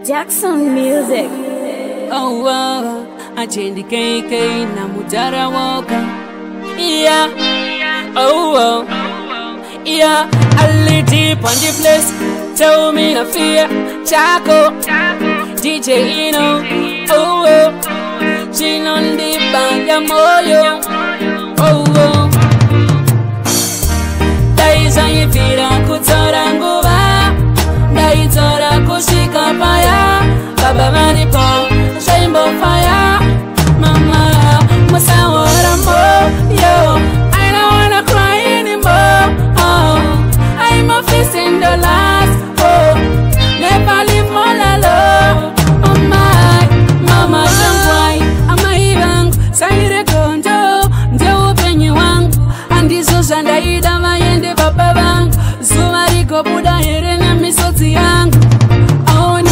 Jackson Music. Oh wow, achendi KK na mutara woka. Yeah, oh wow, yeah. I live deep on the place. Tell me no fear, Chaco, DJ Ino. Oh wow, she non di banga moyo. Oh wow, daiza yifira Kudzora Nguva, daiza kushika paya. Baba manipo, rainbow fire. Mama, musawara mo, yo. I don't wanna cry anymore. Oh, I'm a fist in the last. Oh, never leave more alone. Oh my, mama don't cry. I'm a young, say kondo, ndio penye wangu. Andizo shanda ida mayende baba wangu. Zumariko buda here na misoti yangu. Oh no.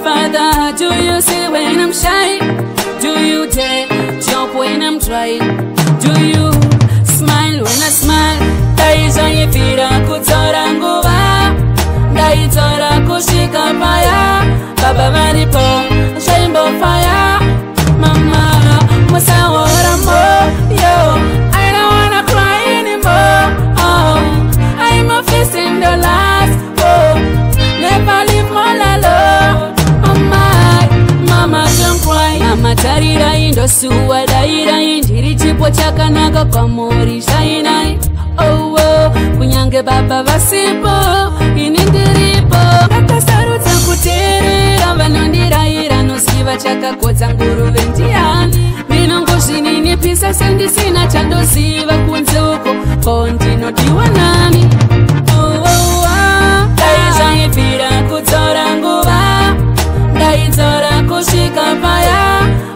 Father, do you see when I'm shy? Do you dare jump when I'm trying? Do you smile when I smile? Daiza yifira Kudzora Nguva, daiza kushika paya. Baba manipo, rainbow fire. Mama, musawara mo, yo. I don't wanna cry anymore. Oh, I'm a fist in the last. Oh, never leave more alone. Mama don't cry. Mama tarira indo suwa daira indiri chipo chakanaka kwa mori shainai. Oh oh, kunyange baba vasipo inindiripo. Kata saruta kuterera vanondira ira nosiva chakakodza nguruve ndiani. Minongoshi nini pisa sendi sina chandosiva kunze uko kondinodiwa nani. Oh oh oh, daiza yifira Kudzora Nguva, daiza kushika paya.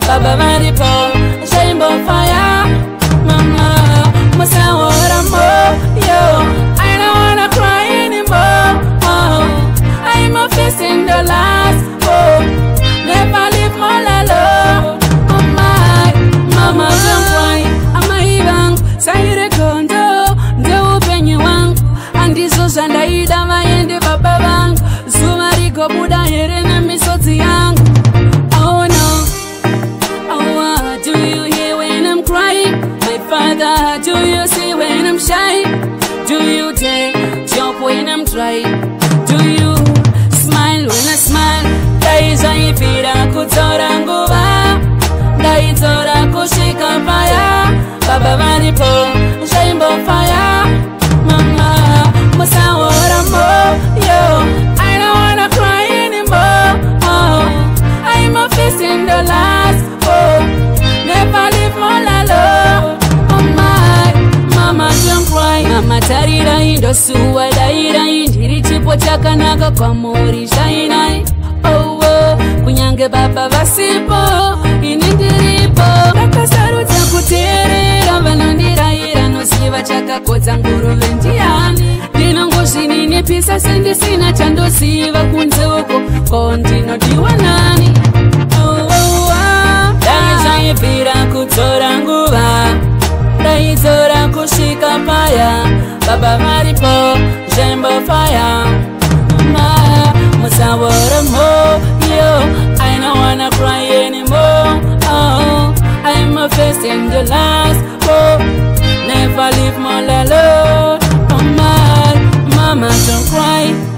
Baba manipo, rainbow fire. Mama, musawara mo, yo. I don't wanna cry anymore. Oh, I'm a fist in the last. Oh, never leave more alone. Oh my, mama don't cry. I'm a young, say kondo, ndio penye wangu. Andizo shanda ida mayende baba wangu. Zumariko buda here na misoti yangu. Oh no, oh do you hear when I'm crying? My father, do you see when I'm shy? Do you dare jump when I'm trying? Do you smile when I smile? Daiza yifira Kudzora Nguva, daiza kushika paya. Baba manipo, rainbow fire. Mama, musawara mo, yo. I don't wanna cry anymore. Oh, I'm a fist in the last. Oh, never leave more alone. Oh my, mama don't cry. Mama tarira indo suwa daira indiri chipo chakanaka kwa mori shainai. Oh oh, kunyange baba vasipo inindiripo. Kata saruta kuterera vanondira ira nosiva chakakodza nguruve ndiani. Ndinongoshi nini pisa sendi sina chandosiva kunze uko kondinodiwa nani. Daiza yifira Kudzora Nguva, daiza kushika paya. Baba manipo, rainbow fire. Mama, musawara mo, yo. I don't wanna cry anymore. Oh, I'm a fist in the last. Oh, never leave more alone. Oh my, mama don't cry.